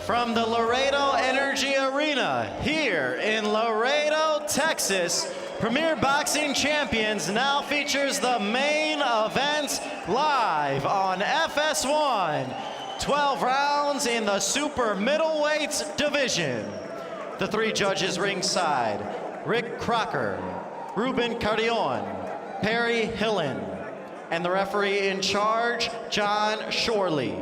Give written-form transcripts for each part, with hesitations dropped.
From the Laredo Energy Arena here in Laredo, Texas, Premier Boxing Champions now features the main event live on FS1. 12 rounds in the super middleweight division. The three judges ringside: Rick Crocker, Ruben Cardion, Perry Hillen, and the referee in charge, John Shorley.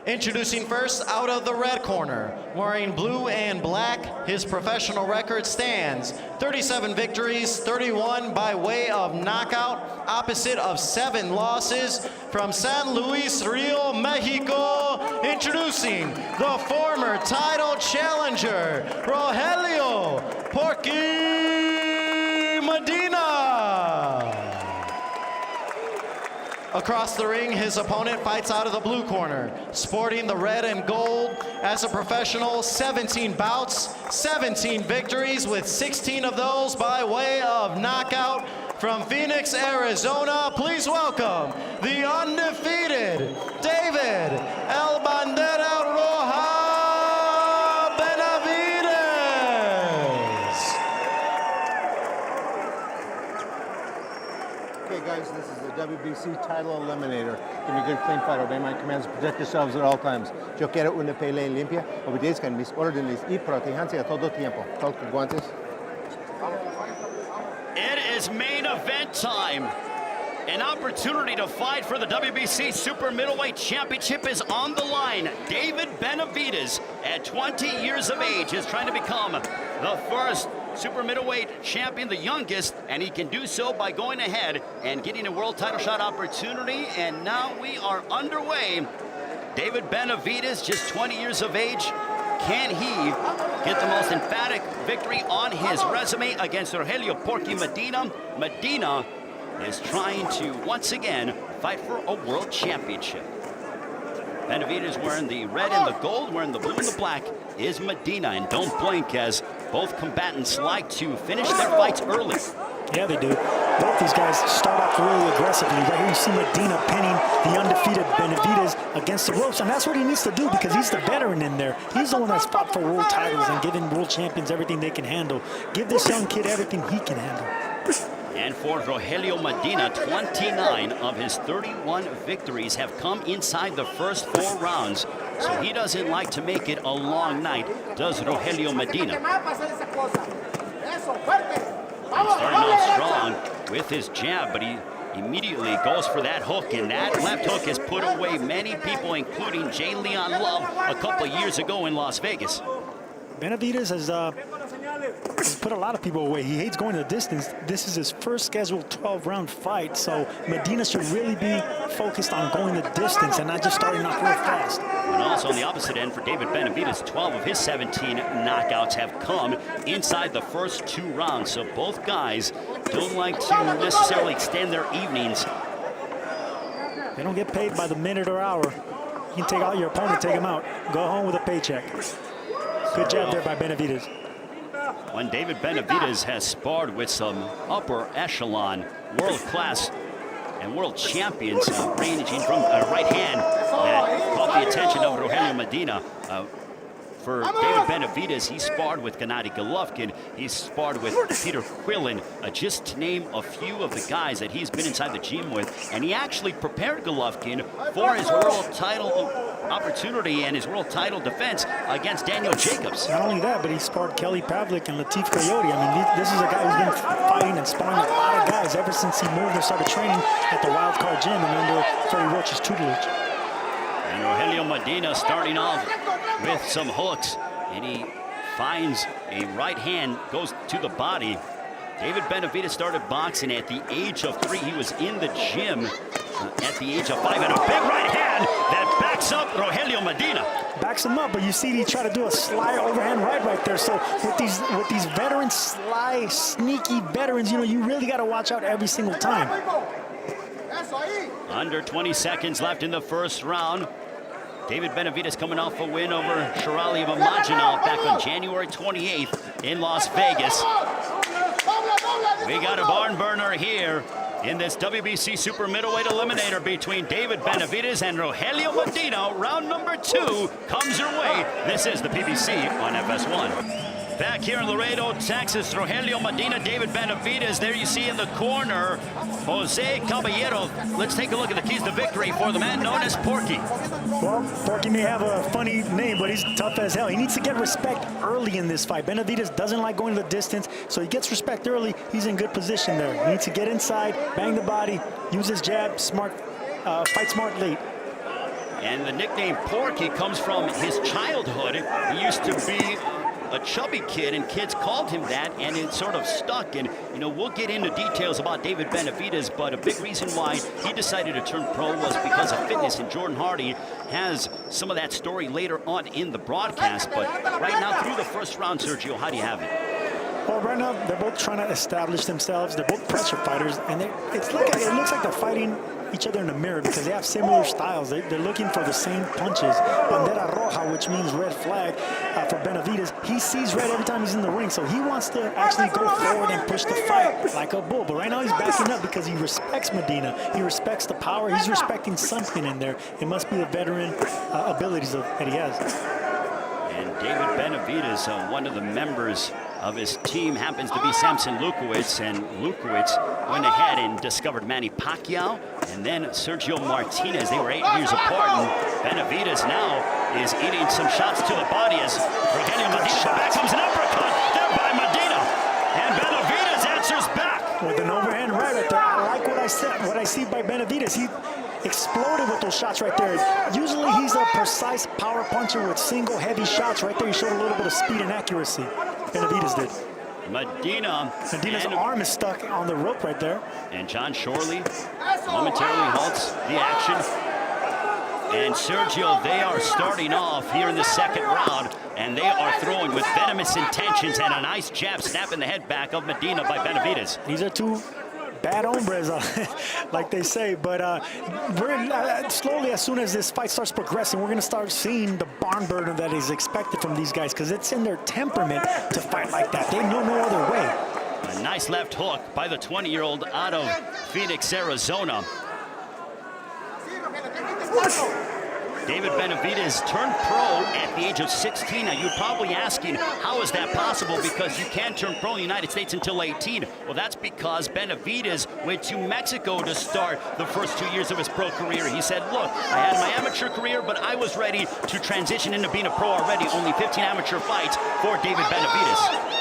Introducing first, out of the red corner, wearing blue and black, his professional record stands 37 victories, 31 by way of knockout, opposite of 7 losses. From San Luis Rio, Mexico, introducing the former title challenger, Rogelio Porky Medina. Across the ring, his opponent fights out of the blue corner, sporting the red and gold. As a professional, 17 bouts, 17 victories, with 16 of those by way of knockout. From Phoenix, Arizona, please welcome the undefeated David El Bandera Roja Benavidez. Okay guys, this is the WBC title eliminator. Give me a good clean fight. Obey my commands. Protect yourselves at all times. Yo quiero una pelea limpia. Obedezcan mis órdenes y protéjanse a todo tiempo. Todos con guantes. It is main event time. An opportunity to fight for the WBC Super Middleweight Championship is on the line. David Benavidez, at 20 years of age, is trying to become the first Super Middleweight champion, the youngest, and he can do so by going ahead and getting a world title shot opportunity. And now we are underway. David Benavidez, just 20 years of age. Can he get the most emphatic victory on his resume against Rogelio Porky Medina? Medina is trying to, once again, fight for a world championship. Benavidez wearing the red and the gold, wearing the blue and the black is Medina. And don't blink, as both combatants like to finish their fights early. Yeah, they do. Both these guys start off really aggressively. Right here you see Medina pinning the undefeated Benavidez against the ropes, and that's what he needs to do because he's the veteran in there. He's the one that's fought for world titles and giving world champions everything they can handle. Give this young kid everything he can handle. And for Rogelio Medina, 29 of his 31 victories have come inside the first 4 rounds. So he doesn't like to make it a long night, does Rogelio Medina. And starting off strong with his jab, but he immediately goes for that hook, and that left hook has put away many people, including J. Leon Love a couple of years ago in Las Vegas. Benavidez has put a lot of people away. He hates going the distance. This is his first scheduled 12-round fight, so Medina should really be focused on going the distance and not just starting off real fast. And also on the opposite end for David Benavidez, 12 of his 17 knockouts have come inside the first 2 rounds. So both guys don't like to necessarily extend their evenings. They don't get paid by the minute or hour. You can take out your opponent, take him out, go home with a paycheck. Good job there by Benavidez. When David Benavidez has sparred with some upper echelon, world-class and world champions, ranging from right hand that caught the attention of Rogelio Medina. For David Benavidez, he sparred with Gennady Golovkin. He's sparred with Peter Quillin, just to name a few of the guys that he's been inside the gym with. And he actually prepared Golovkin for his world title opportunity and his world title defense against Daniel Jacobs. Not only that, but he sparred Kelly Pavlik and Latif Coyote. I mean, this is a guy who's been fighting and sparring with a lot of guys ever since he moved and started training at the Wild Card Gym and under Freddie Roach's tutelage. And Rogelio Medina starting off with some hooks, and he finds a right hand, goes to the body. David Benavidez started boxing at the age of 3. He was in the gym at the age of 5, and a big right hand that backs up Rogelio Medina. Backs him up, but you see he tried to do a sly overhand right there. So with these veterans, sly, sneaky veterans, you know, you really got to watch out every single time. Under 20 seconds left in the first round. David Benavidez coming off a win over Shirali Imaginaov back on January 28th in Las Vegas. We got a barn burner here in this WBC Super Middleweight Eliminator between David Benavidez and Rogelio Medina. Round number 2 comes your way. This is the PBC on FS1. Back here in Laredo, Texas, Rogelio Medina, David Benavidez. There you see in the corner, Jose Caballero. Let's take a look at the keys to victory for the man known as Porky. Well, Porky may have a funny name, but he's tough as hell. He needs to get respect early in this fight. Benavidez doesn't like going to the distance, so he gets respect early. He's in good position there. He needs to get inside, bang the body, use his jab, smart, fight smart late. And the nickname Porky comes from his childhood. He used to be a chubby kid, and kids called him that, and it sort of stuck. And, you know, we'll get into details about David Benavidez, but a big reason why he decided to turn pro was because of fitness, and Jordan Hardy has some of that story later on in the broadcast. But right now, through the first round, Sergio, how do you have it? Well, right now, they're both trying to establish themselves. They're both pressure fighters, and it looks like they're fighting each other in the mirror because they have similar styles. They're looking for the same punches. Bandera roja, which means red flag for Benavidez. He sees red every time he's in the ring, so he wants to actually go forward and push the fight like a bull. But right now he's backing up because he respects Medina. He respects the power. He's respecting something in there. It must be the veteran abilities that he has. And David Benavidez, one of the members of his team, happens to be Samson Lukowicz, and Lukowicz went ahead and discovered Manny Pacquiao and then Sergio Martinez. They were 8 years apart, and Benavidez now is eating some shots to the body as Rogelio Medina. Back comes an uppercut there by Medina, and Benavidez answers back with an overhand right there. I like what I see by Benavidez. He exploded with those shots right there. Usually he's a precise power puncher with single heavy shots. Right there he showed a little bit of speed and accuracy. Benavidez did. Medina's arm is stuck on the rope right there. And John Shorley momentarily halts the action. And Sergio, they are starting off here in the second round, and they are throwing with venomous intentions, and a nice jab snapping the head back of Medina by Benavidez. These are two bad hombres, like they say, but we're slowly, as soon as this fight starts progressing, we're going to start seeing the barn burner that is expected from these guys, because it's in their temperament to fight like that. They know no other way. A nice left hook by the 20-year-old out of Phoenix, Arizona. David Benavidez turned pro at the age of 16. Now, you're probably asking, how is that possible? Because you can't turn pro in the United States until 18. Well, that's because Benavidez went to Mexico to start the first 2 years of his pro career. He said, look, I had my amateur career, but I was ready to transition into being a pro already. Only 15 amateur fights for David Benavidez.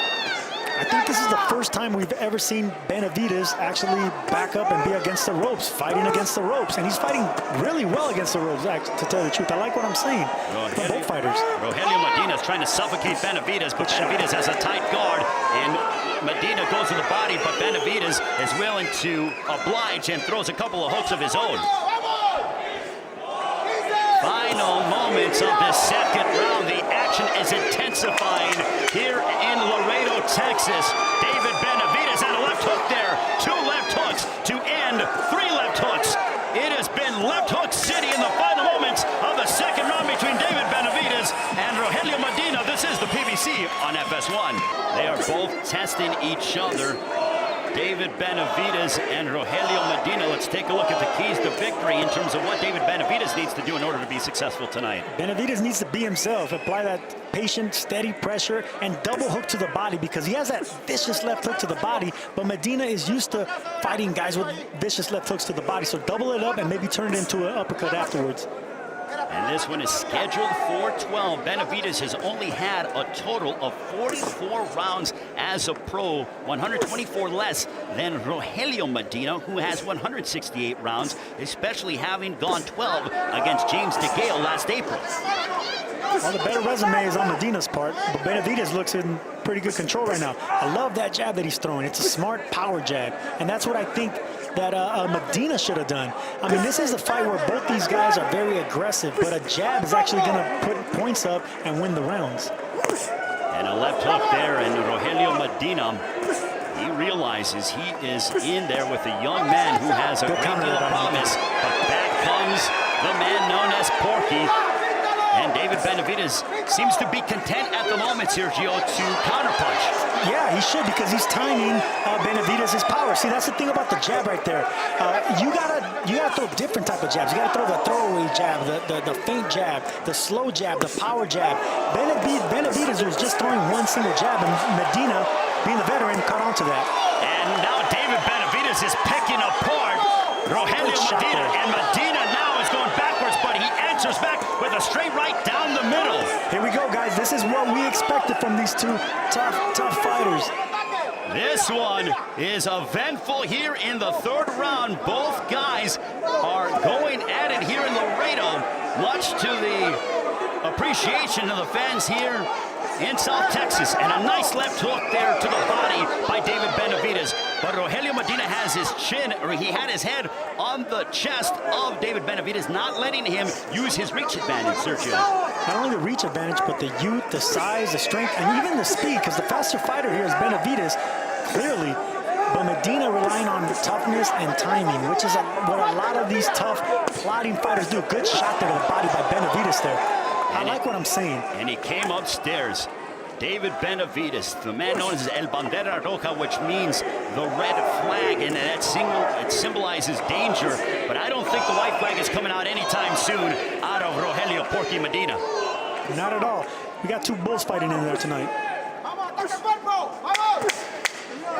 I think this is the first time we've ever seen Benavidez actually back up and be against the ropes, fighting against the ropes. And he's fighting really well against the ropes, to tell the truth. I like what I'm saying from both fighters. Rogelio Medina is trying to suffocate Benavidez, but Benavidez has a tight guard, and Medina goes to the body, but Benavidez is willing to oblige and throws a couple of hooks of his own. Final moments of the second round. The action is intensifying here in Laredo, Texas. David Benavidez and a left hook there. 2 left hooks to end 3 left hooks. It has been left hook city in the final moments of the second round between David Benavidez and Rogelio Medina. This is the PBC on FS1. They are both testing each other. David Benavidez and Rogelio Medina. Let's take a look at the keys to victory in terms of what David Benavidez needs to do in order to be successful tonight. Benavidez needs to be himself, apply that patient, steady pressure, and double hook to the body, because he has that vicious left hook to the body, but Medina is used to fighting guys with vicious left hooks to the body, so double it up and maybe turn it into an uppercut afterwards. And this one is scheduled for 12. Benavidez has only had a total of 44 rounds as a pro, 124 less than Rogelio Medina, who has 168 rounds, especially having gone 12 against James DeGale last April. Well, the better resume is on Medina's part, but Benavidez looks in pretty good control right now. I love that jab that he's throwing. It's a smart power jab, and that's what I think that Medina should have done. I mean, this is a fight where both these guys are very aggressive, but a jab is actually going to put points up and win the rounds. And a left hook there, and Rogelio Medina, he realizes he is in there with a young man who has a great deal of promise. But back comes the man known as Porky. And David Benavidez seems to be content at the moment, Sergio, to counterpunch. Yeah, he should, because he's timing Benavidez' power. See, that's the thing about the jab right there. You gotta throw different type of jabs. You gotta throw the throwaway jab, the feint jab, the slow jab, the power jab. Benavidez was just throwing one single jab, and Medina, being the veteran, caught on to that. And now David Benavidez is picking apart Rogelio Medina, and Medina now is going backwards, but he answers back with a straight right down the middle. Here we go, guys. This is what we expected from these two tough fighters. This one is eventful here in the third round. Both guys are going at it here in Laredo, much to the appreciation of the fans here in South Texas. And a nice left hook there to the body by David Benavidez. But Rogelio Medina has his chin, or he had his head on the chest of David Benavidez, not letting him use his reach advantage, Sergio. Not only the reach advantage, but the youth, the size, the strength, and even the speed, because the faster fighter here is Benavidez, clearly. But Medina relying on toughness and timing, which is what a lot of these tough, plodding fighters do. Good shot there to the body by Benavidez there. I like what I'm saying. And he came upstairs. David Benavidez, the man known as El Bandera Roja, which means the red flag, and that it symbolizes danger. But I don't think the white flag is coming out anytime soon out of Rogelio Porky Medina. Not at all. We got two bulls fighting in there tonight.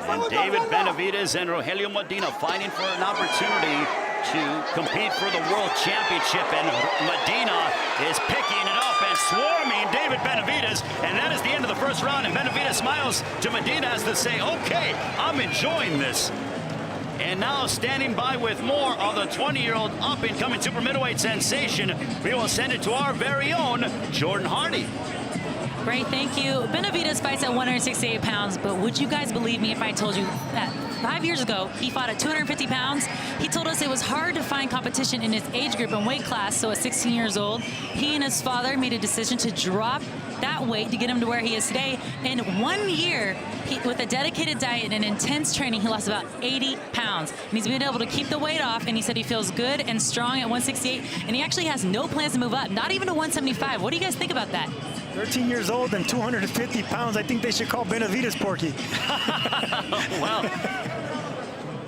And David Benavidez and Rogelio Medina fighting for an opportunity to compete for the World Championship. And Medina is picking it up and swarming David Benavidez. And that is the end of the first round. And Benavidez smiles to Medina as to say, okay, I'm enjoying this. And now standing by with more of the 20-year-old up-and-coming super middleweight sensation, we will send it to our very own Jordan Hardy. Great, thank you. Benavidez fights at 168 pounds, but would you guys believe me if I told you that 5 years ago, he fought at 250 pounds? He told us it was hard to find competition in his age group and weight class, so at 16 years old, he and his father made a decision to drop that weight to get him to where he is today. In 1 year, with a dedicated diet and intense training, he lost about 80 pounds. And he's been able to keep the weight off, and he said he feels good and strong at 168, and he actually has no plans to move up, not even to 175. What do you guys think about that? 13 years old and 250 pounds. I think they should call Benavidez Porky. Well,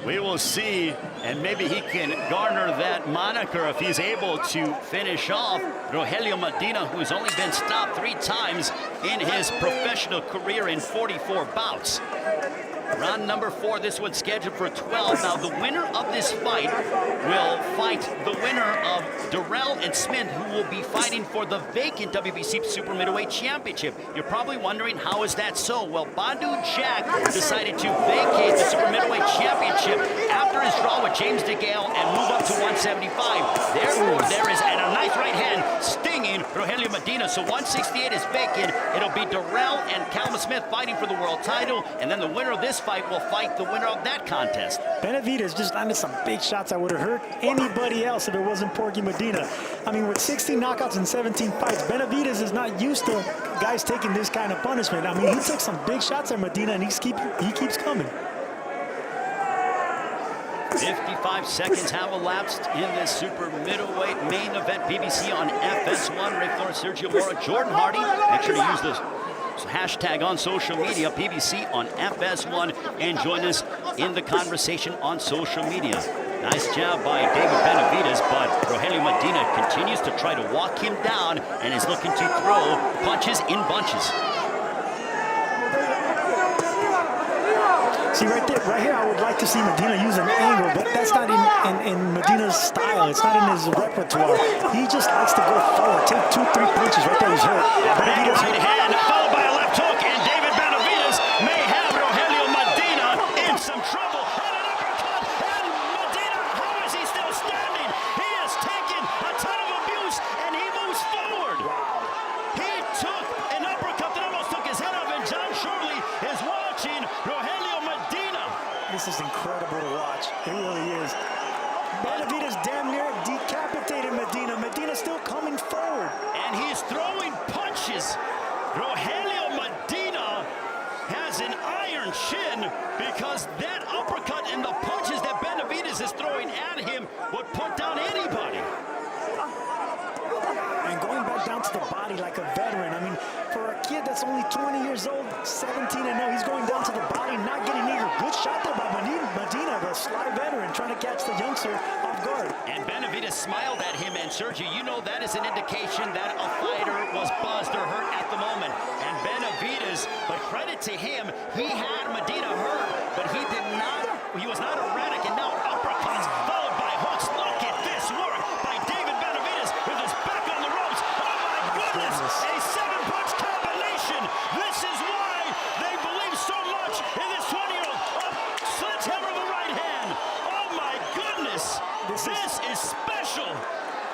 we will see, and maybe he can garner that moniker if he's able to finish off Rogelio Medina, who's only been stopped 3 times in his professional career in 44 bouts. Round number 4, this one's scheduled for 12. Now, the winner of this fight will fight the winner of Durrell and Smith, who will be fighting for the vacant WBC Super Middleweight Championship. You're probably wondering, how is that so? Well, Badu Jack decided to vacate the Super Middleweight Championship after his draw with James DeGale and move up to 175. Therefore, there is a nice right hand stinging Rogelio Medina. So 168 is vacant. It'll be Durrell and Callum Smith fighting for the world title, and then the winner of this fight will fight the winner of that contest. Benavidez just landed some big shots that would have hurt anybody else if it wasn't Porky Medina. I mean, with 16 knockouts and 17 fights, Benavidez is not used to guys taking this kind of punishment. I mean, he took some big shots at Medina, and he keeps coming. 55 seconds have elapsed in this super middleweight main event. PBC on FS1. Ray Flores, Sergio Mora, Jordan Hardy. Make sure to use this hashtag on social media, PBC on FS1, and join us in the conversation on social media. Nice job by David Benavidez, but Rogelio Medina continues to try to walk him down and is looking to throw punches in bunches. See, right here, I would like to see Medina use an angle, but that's not in Medina's style. It's not in his repertoire. He just likes to go forward, take 2-3 punches. Right there, he's hurt. Big right hand, followed by a left hook, and David Benavidez may have Rogelio Medina in some trouble. And an uppercut, and Medina, how is he still standing? He has taken a ton of abuse, and he moves forward. He took an uppercut that almost took his head off, and John Shorley is watching Rogelio Medina. This is incredible to watch. It really is. Benavidez damn near decapitated Medina. Medina still coming forward. And he's throwing punches For a kid that's only 20 years old, 17-0, he's going down to the body, not getting eager. Good shot there by Medina, the sly veteran, trying to catch the youngster off guard. And Benavidez smiled at him, and Sergio, you know that is an indication that a fighter was buzzed or hurt at the moment. And Benavidez, but credit to him, he had Medina hurt, but he was not erratic, and now uppercuts followed by hooks. Look at this work by David Benavidez with his back on the ropes. Oh my goodness, a 7-punch combination. This is why they believe so much in this 20-year-old. Sledgehammer of the right hand. Oh my goodness, this is special.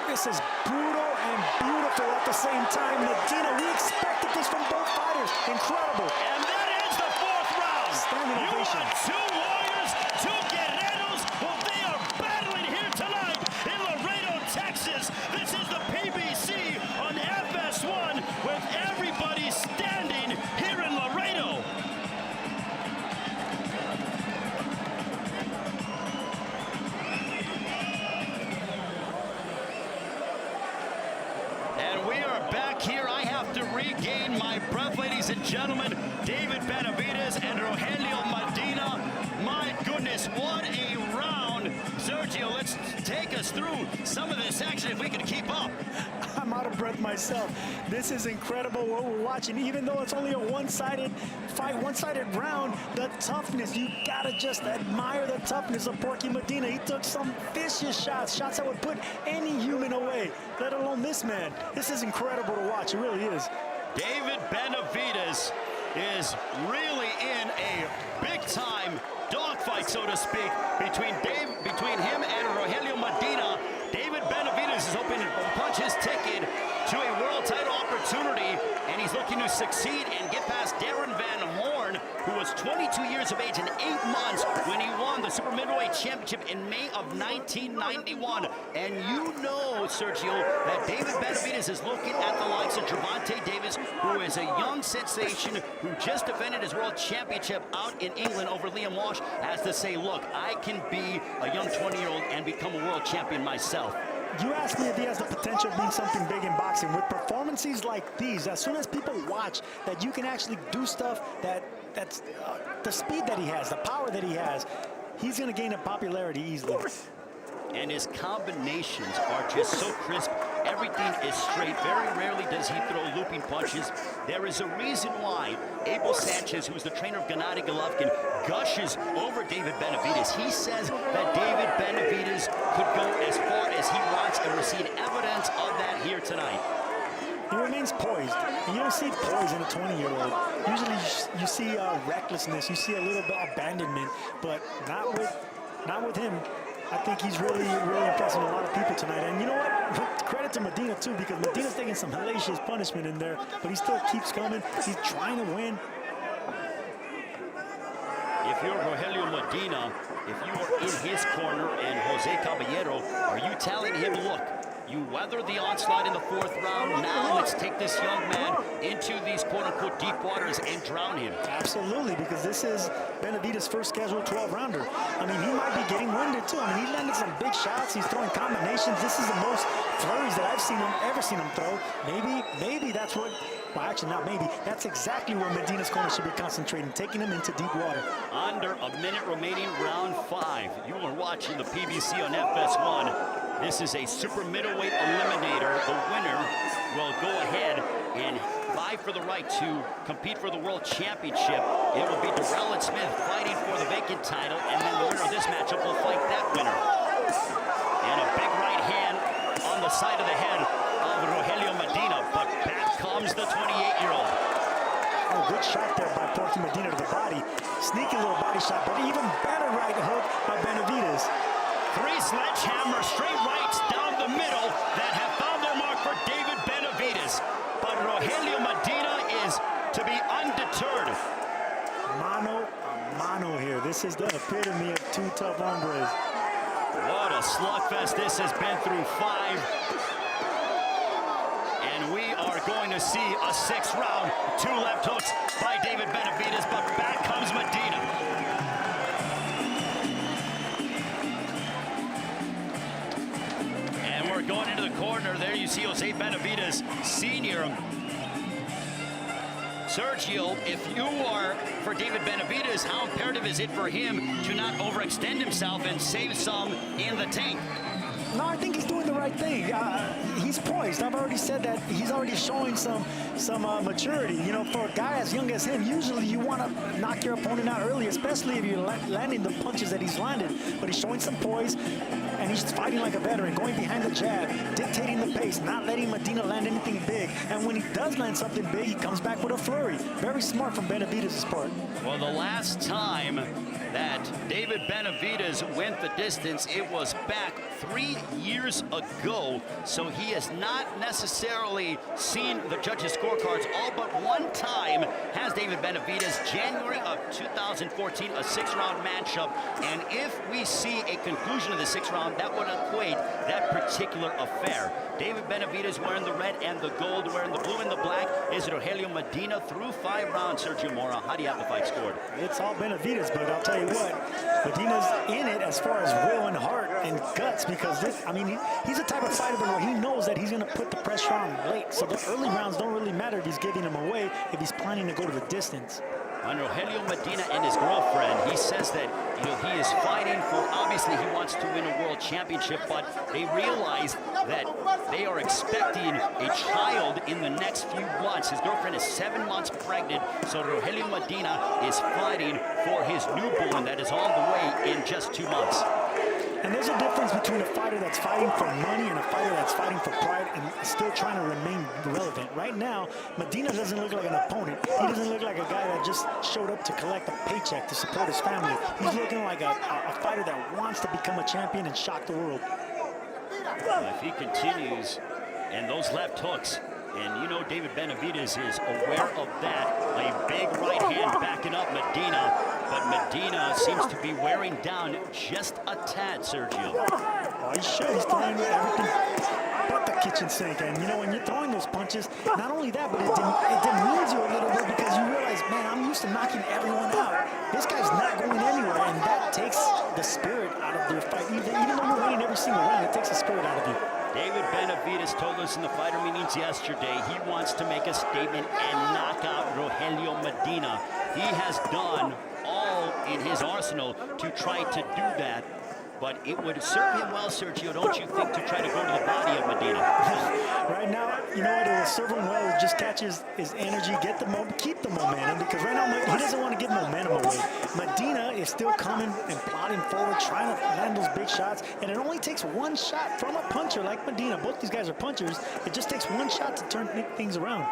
This is brutal and beautiful at the same time. Medina, we expected this from both fighters. Incredible. And that ends the 4th round. Standing You ovation. want 2 warriors, 2 guerreros. Well, they are battling here tonight in Laredo, Texas. This is the PBC on FS1 with everybody standing here in Laredo. And we are back here. I have to regain my breath, ladies and gentlemen. David Benavidez and Rogelio Medina. My goodness, what a round. Sergio, let's take us through some of this action if we can keep up. I'm out of breath myself. This is incredible what we're watching. Even though it's only a one-sided fight, one-sided round, the toughness, you gotta just admire the toughness of Porky Medina. He took some vicious shots that would put any human away, let alone this man. This is incredible to watch, it really is. David Benavidez is really in a big-time dogfight, so to speak, between him and Rogelio Medina. David Benavidez is hoping to punch his ticket to a world title opportunity, and he's looking to succeed and get past Darren Van Horn, who was 22 years of age and 8 months when he won the Super Middleweight Championship in May of 1991. And you know, Sergio, that David Benavidez is looking at the likes of Gervonta Davis, who is a young sensation who just defended his world championship out in England over Liam Walsh, as to say, look, I can be a young 20-year-old and become a world champion myself. You asked me if he has the potential of being something big in boxing. With performances like these, as soon as people watch that you can actually do stuff that's the speed that he has, the power that he has, he's going to gain in popularity easily. And his combinations are just so crisp. Everything is straight. Very rarely does he throw looping punches. There is a reason why Abel Sanchez, who is the trainer of Gennady Golovkin, gushes over David Benavidez. He says that David Benavidez could go as far as he wants, and we're seeing evidence of that here tonight. He remains poised, and you don't see poise in a 20-year-old. Usually you see recklessness, you see a little bit of abandonment, but not with him. I think he's really impressing a lot of people tonight. And you know what? Credit to Medina, too, because Medina's taking some hellacious punishment in there, but he still keeps coming. He's trying to win. If you're Rogelio Medina, if you are in his corner and Jose Caballero, are you telling him, look, you weathered the onslaught in the 4th round, now let's take this young man into these quote-unquote deep waters and drown him? Absolutely, because this is Benavidez' first scheduled 12-rounder. I mean, he might be getting winded, too. I mean, he landed some big shots. He's throwing combinations. This is the most flurries that I've ever seen him throw. Maybe that's what, well, actually, not maybe. That's exactly where Medina's corner should be concentrating, taking him into deep water. Under a minute remaining, round 5. You are watching the PBC on FS1. This is a super middleweight eliminator. The winner will go ahead and vie for the right to compete for the world championship. It will be Durrell and Smith fighting for the vacant title, and then the winner of this matchup will fight that winner. And a big right hand on the side of the head of Rogelio Medina, but back comes the 28-year-old. Oh, good shot there by Porky Medina to the body. Sneaky little body shot, but even better right hook by Benavidez. 3 sledgehammer straight rights down the middle that have found their mark for David Benavidez. But Rogelio Medina is to be undeterred. Mano a mano here. This is the epitome of 2 tough hombres. What a slugfest this has been through 5. And we are going to see a 6th round. 2 left hooks by David Benavidez, but back comes Medina. And we're going into the corner. There you see Jose Benavidez, Sr. Sergio, if you are for David Benavidez, how imperative is it for him to not overextend himself and save some in the tank? No, I think he's doing the right thing. He's poised. I've already said that he's already showing some maturity. You know, for a guy as young as him, usually you want to knock your opponent out early, especially if you're landing the punches that he's landed. But he's showing some poise, and he's fighting like a veteran, going behind the jab, dictating the pace, not letting Medina land anything big. And when he does land something big, he comes back with a flurry. Very smart from Benavidez' part. Well, the last time that David Benavidez went the distance, it was back 3 years ago. So he has not necessarily seen the judges' scorecards. All but one time has David Benavidez, January of 2014, a 6-round matchup. And if we see a conclusion of the 6th round, that would equate that particular affair. David Benavidez wearing the red and the gold, wearing the blue and the black, is Rogelio Medina through 5 rounds. Sergio Mora, how do you have the fight scored? It's all Benavidez, but I'll tell you what, Medina's in it as far as will and heart and guts, because this, I mean, he's the type of fighter where he knows that he's going to put the pressure on late. So the early rounds don't really matter if he's giving them away, if he's planning to go to the distance. On Rogelio Medina and his girlfriend, he says that, you know, he is fighting for, obviously he wants to win a world championship, but they realize that they are expecting a child in the next few months. His girlfriend is 7 months pregnant, so Rogelio Medina is fighting for his newborn that is on the way in just 2 months. And there's a difference between a fighter that's fighting for money and a fighter that's fighting for pride and still trying to remain relevant. Right now, Medina doesn't look like an opponent. He doesn't look like a guy that just showed up to collect a paycheck to support his family. He's looking like a fighter that wants to become a champion and shock the world. If he continues, and those left hooks, and you know David Benavidez is aware of that. A big right hand backing up Medina, but Medina seems to be wearing down just a tad, Sergio. Oh, he should. He's throwing everything but the kitchen sink. And you know, when you're throwing those punches, not only that, but it demeans you a little bit because you realize, man, I'm used to knocking everyone out. This guy's not going anywhere, and that takes the spirit out of their fight. Even though you're winning every single round, it takes the spirit out of you. David Benavidez told us in the fighter meetings yesterday he wants to make a statement and knock out Rogelio Medina. He has done all in his arsenal to try to do that, but it would serve him well, Sergio, don't you think, to try to go to the body of Medina? Right now, you know what, it will serve him well. Just catch his energy, get the keep the momentum, because right now he doesn't want to give momentum away. Medina is still coming and plodding forward, trying to land those big shots, and it only takes one shot from a puncher like Medina. Both these guys are punchers. It just takes one shot to turn things around.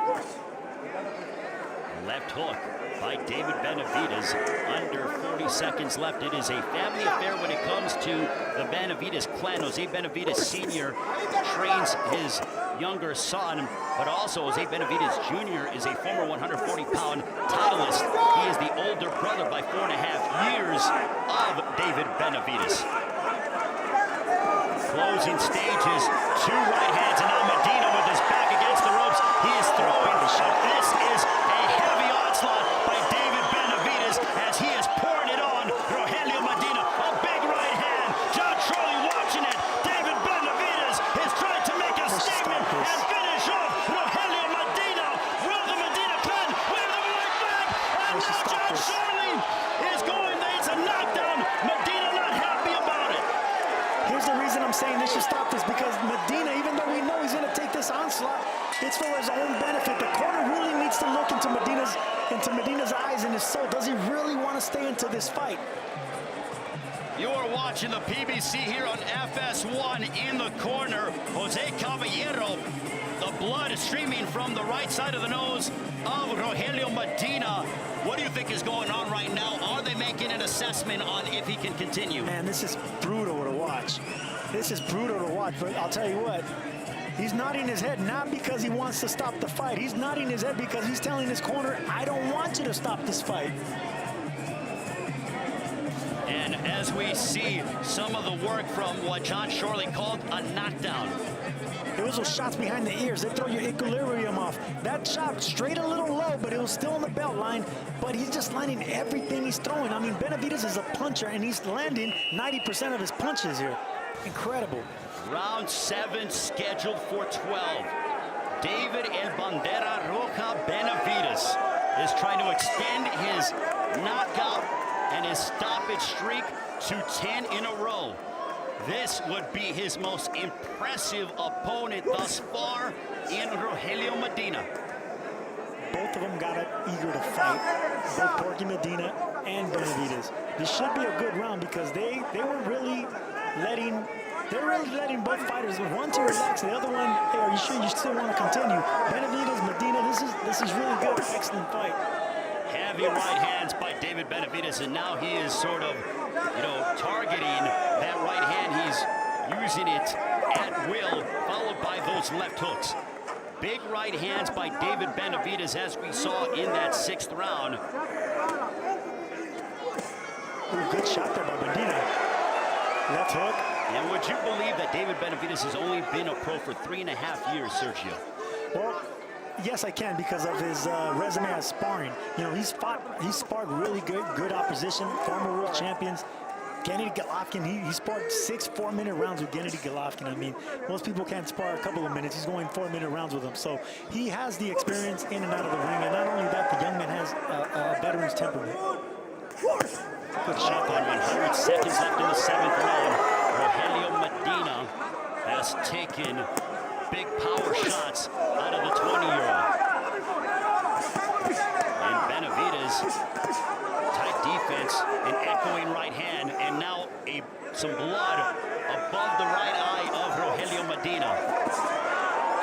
Left hook by David Benavidez. Under 40 seconds left. It is a family affair when it comes to the Benavidez clan. Jose Benavidez Sr. trains his younger son, but also Jose Benavidez Jr. is a former 140-pound titleist. He is the older brother by 4.5 years of David Benavidez. Closing stages, 2 right hands, and now Medina with his back against the ropes. He is throwing the shot. This is a heavy onslaught by David Benavidez as he is pouring it on Rogelio Medina. A big right hand. John Charlie watching it. David Benavidez is trying to make a statement and finish off Rogelio Medina. Will the Medina clan with the right back? And now John Charlie is going. It's a knockdown. Medina not happy about it. Here's the reason I'm saying they should stop this, because Medina, even though we know he's going to take this onslaught, it's for his own benefit. The corner really needs to look into Medina's eyes and his soul. Does he really want to stay into this fight? You are watching the PBC here on FS1. In the corner, Jose Caballero. The blood is streaming from the right side of the nose of Rogelio Medina. What do you think is going on right now? Are they making an assessment on if he can continue? Man, this is brutal to watch. This is brutal to watch, but I'll tell you what. He's nodding his head, not because he wants to stop the fight. He's nodding his head because he's telling his corner, I don't want you to stop this fight. And as we see some of the work from what John Shorley called a knockdown. It was those shots behind the ears. They throw your equilibrium off. That shot straight a little low, but it was still on the belt line. But he's just landing everything he's throwing. I mean, Benavidez is a puncher, and he's landing 90% of his punches here. Incredible. Round 7 scheduled for 12. David El Bandera Roja Benavidez is trying to extend his knockout and his stoppage streak to 10 in a row. This would be his most impressive opponent thus far in Rogelio Medina. Both of them got up eager to fight, both Porky Medina and Benavidez. This should be a good round because they were really letting both fighters, one to relax, the other one, hey, are you sure you still want to continue? Benavidez, Medina, this is really good, excellent fight. Heavy right hands by David Benavidez, and now he is sort of, targeting that right hand. He's using it at will, followed by those left hooks. Big right hands by David Benavidez, as we saw in that 6th round. Ooh, good shot there by Medina. Left hook. And would you believe that David Benavidez has only been a pro for 3.5 years, Sergio? Well, yes, I can because of his resume as sparring. He's sparred really good opposition, former world champions. Gennady Golovkin, he sparred 6 4-minute rounds with Gennady Golovkin. I mean, most people can't spar a couple of minutes. He's going 4-minute rounds with him. So he has the experience in and out of the ring. And not only that, the young man has a veteran's temperament. Good shot on 100 seconds left in the 7th round. Rogelio Medina has taken big power shots out of the 20-year-old. And Benavidez, tight defense, an echoing right hand, and now some blood above the right eye of Rogelio Medina.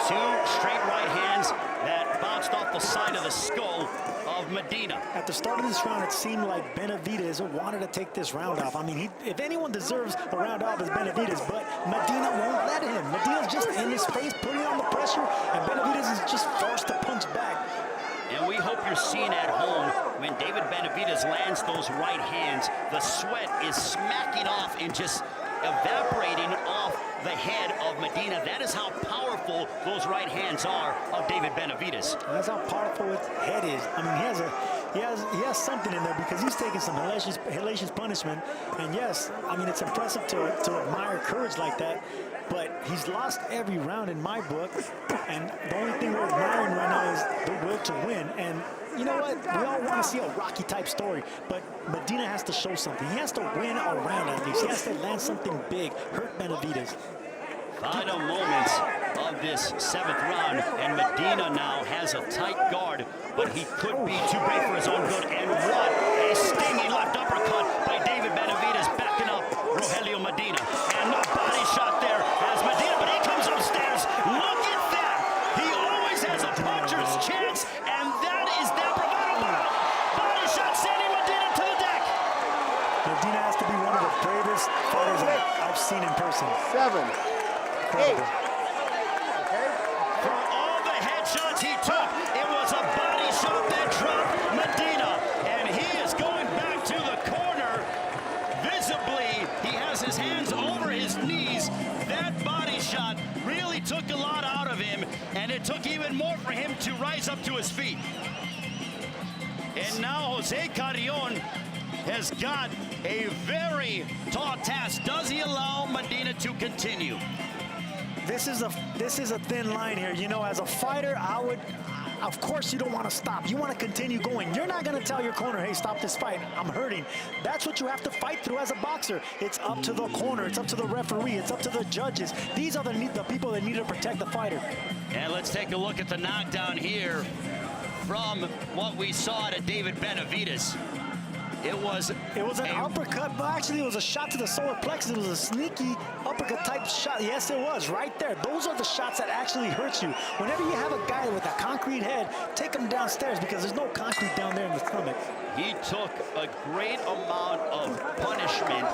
2 straight right hands that bounced off the side of the skull of Medina. At the start of this round, it seemed like Benavidez wanted to take this round off. I mean, if anyone deserves a round off, it's Benavidez, but Medina won't let him. Medina's just in his face, putting on the pressure, and Benavidez is just forced to punch back. And we hope you're seeing at home when David Benavidez lands those right hands, the sweat is smacking off and just evaporating off the head of Medina. That is how powerful those right hands are of David Benavidez. That's how powerful his head is. I mean, he has something in there because he's taking some hellacious punishment. And yes, I mean, it's impressive to admire courage like that. But he's lost every round in my book. And the only thing we're admiring right now is the will to win. And you know what? We all want to see a Rocky type story, but Medina has to show something. He has to win a round at least. He has to land something big, hurt Benavidez. Final moments of this 7th round, and Medina now has a tight guard, but he could be too big for his own good. And what a stinging left uppercut by David Benavidez, backing up Rogelio Medina. And no body shot there as Medina, but he comes upstairs. Look at that! He always has a puncher's chance, and that is that bravado. Body shot sending Medina to the deck. Medina has to be one of the bravest fighters I've seen in person. 7, 8. For all the headshots he took, it was a body shot that dropped Medina. And he is going back to the corner. Visibly, he has his hands over his knees. That body shot really took a lot out of him, and it took even more for him to rise up to his feet. And now Jose Carrion has got a very tall task. Does he allow Medina to continue? This is a thin line here. As a fighter, of course you don't want to stop. You want to continue going. You're not going to tell your corner, hey, stop this fight. I'm hurting. That's what you have to fight through as a boxer. It's up to the corner. It's up to the referee. It's up to the judges. These are the people that need to protect the fighter. And let's take a look at the knockdown here from what we saw to David Benavidez. It was an uppercut, but actually it was a shot to the solar plexus. It was a sneaky uppercut type shot. Yes, it was right there. Those are the shots that actually hurt you. Whenever you have a guy with a concrete head, take him downstairs because there's no concrete down there in the stomach. He took a great amount of punishment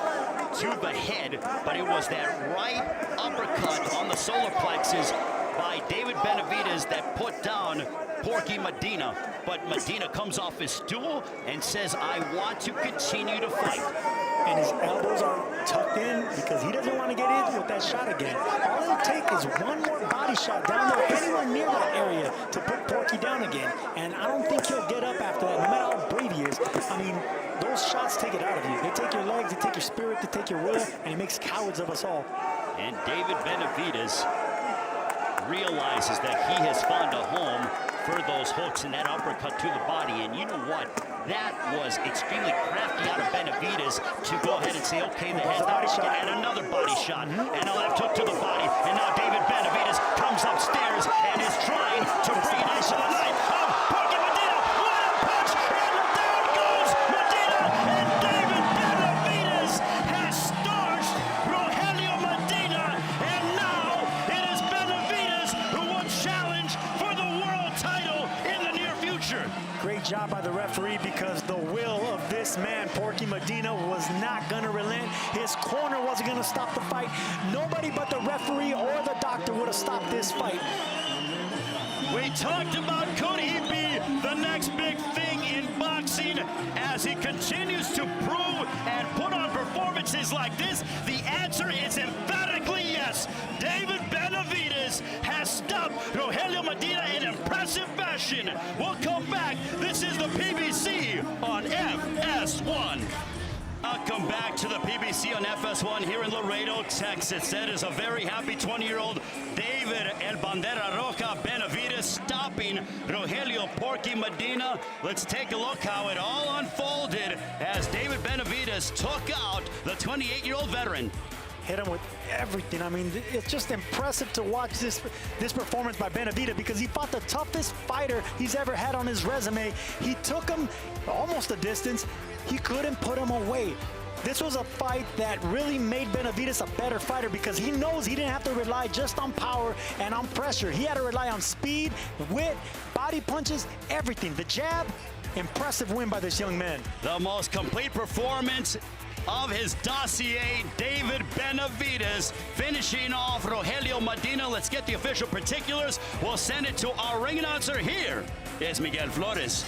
to the head, but it was that right uppercut on the solar plexus by David Benavidez that put down Porky Medina. But Medina comes off his stool and says, I want to continue to fight. And his elbows are tucked in because he doesn't want to get in with that shot again. All it'll take is one more body shot down there, anywhere near that area, to put Porky down again. And I don't think he'll get up after that, no matter how brave he is. I mean, those shots take it out of you. They take your legs, they take your spirit, they take your will, and it makes cowards of us all. And David Benavidez realizes that he has found a home for those hooks and that uppercut to the body. And you know what? That was extremely crafty out of Benavidez to go ahead and say, okay, the head's not working, and another body shot, and a left hook to the body. And now David Benavidez comes upstairs and is trying to bring it into the night of Porky Medina. What a punch! And down goes Medina, and David Benavidez has starched Rogelio Medina, and now it is Benavidez who will challenge for the world title in the near future. Great job by the referee, because the will of this man, Porky Medina, was not going to relent. His corner wasn't going to stop the fight. Nobody but the referee or the doctor would have stopped this fight. We talked about, could he be the next big thing in boxing as he continues to prove and put on performances like this? The answer is emphatically yes. David Benavidez has stopped Rogelio Medina in impressive fashion. We'll come back. This is the PBC on FS1. Welcome back to the PBC on FS1 here in Laredo, Texas. That is a very happy 20-year-old David El Bandera Roja Benavidez stopping Rogelio Porky Medina. Let's take a look how it all unfolded as David Benavidez took out the 28-year-old veteran. Hit him with everything. I mean, it's just impressive to watch this performance by Benavidez, because he fought the toughest fighter he's ever had on his resume. He took him almost a distance. He couldn't put him away. This was a fight that really made Benavidez a better fighter, because he knows he didn't have to rely just on power and on pressure. He had to rely on speed, wit, body punches, everything. The jab, impressive win by this young man. The most complete performance of his dossier, David Benavidez, finishing off Rogelio Medina. Let's get the official particulars. We'll send it to our ring announcer. Here is Miguel Flores.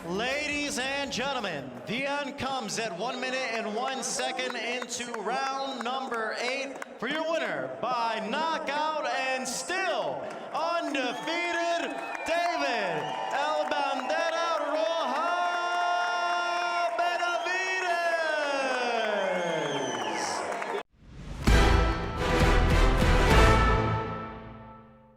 Ladies and gentlemen, the end comes at 1 minute and 1 second into round number 8 for your winner by knockout and still undefeated